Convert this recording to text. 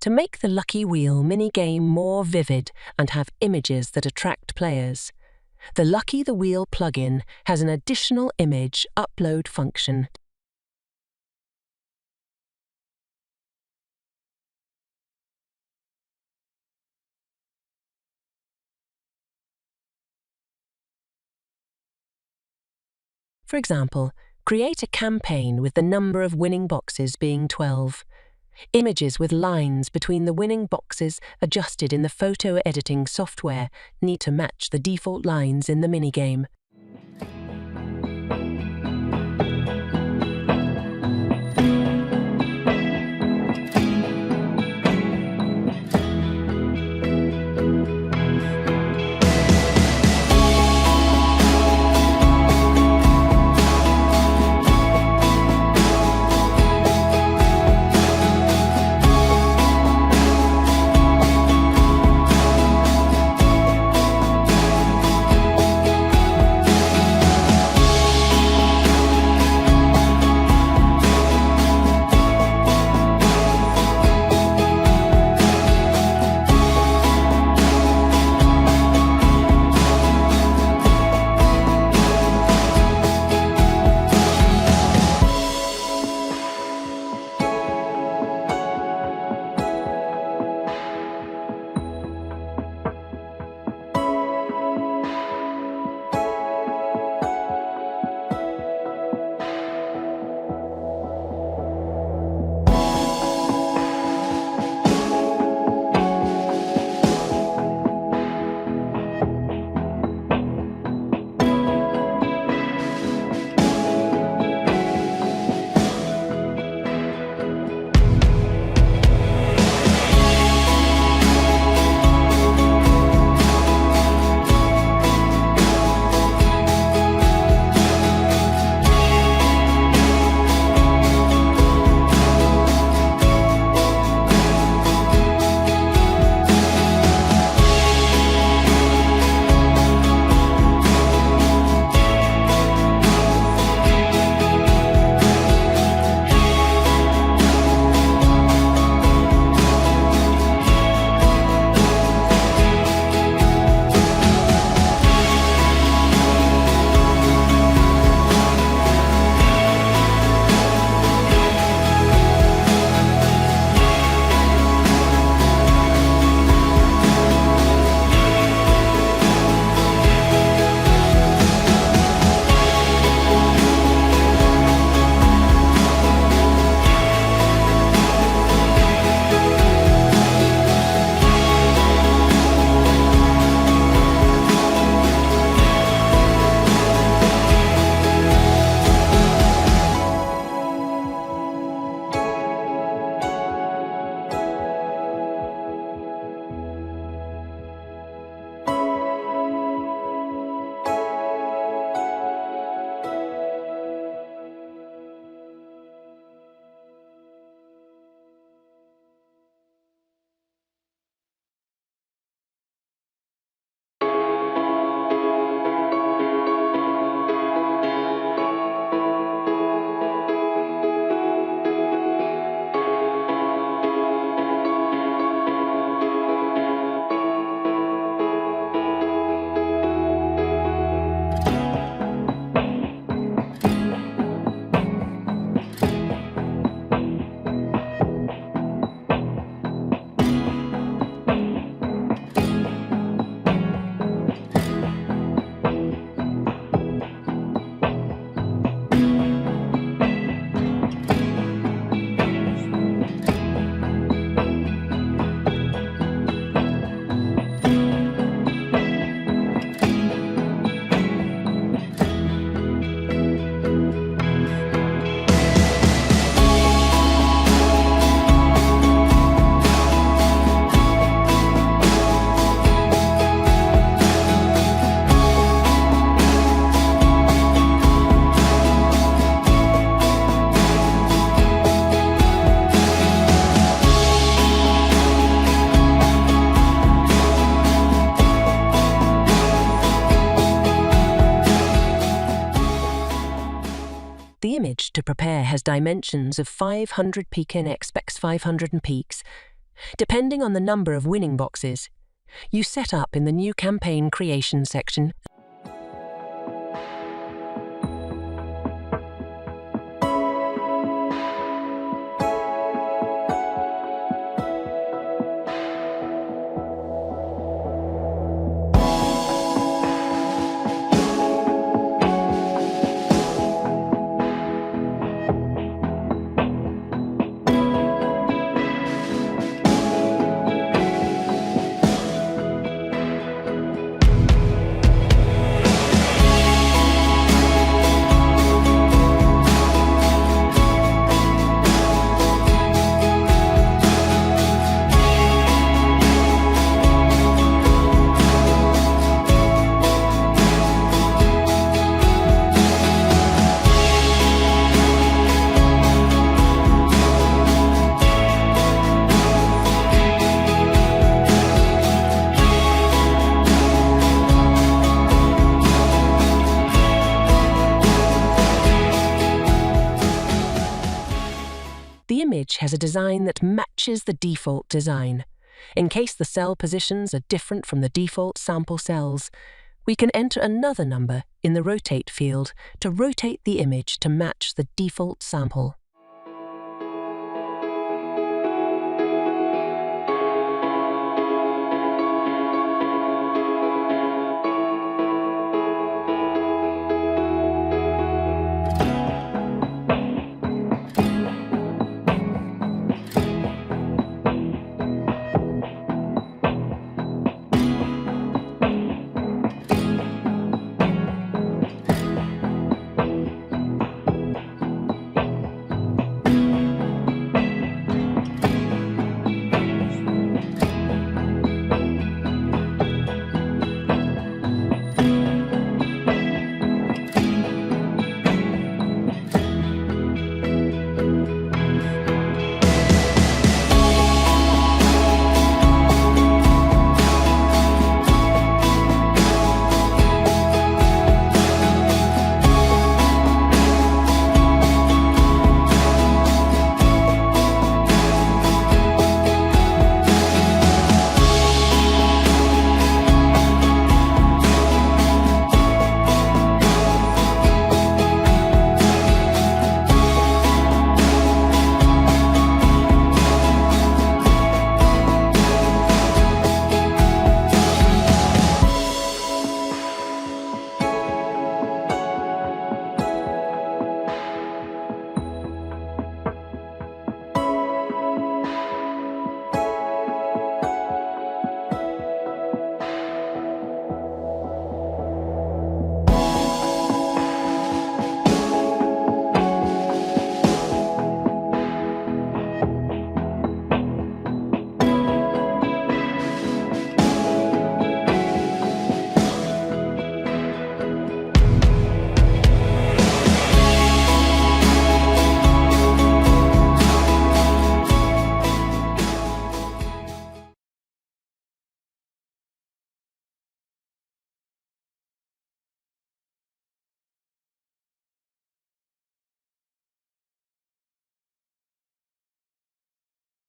to make the Lucky Wheel minigame more vivid and have images that attract players. The Lucky the Wheel plugin has an additional image upload function. For example, create a campaign with the number of winning boxes being 12. Images with lines between the winning boxes adjusted in the photo editing software need to match the default lines in the minigame. The image to prepare has dimensions of 500 px x 500 px depending on the number of winning boxes. You set up in the new campaign creation section. The image has a design that matches the default design. In case the cell positions are different from the default sample cells, we can enter another number in the Rotate field to rotate the image to match the default sample.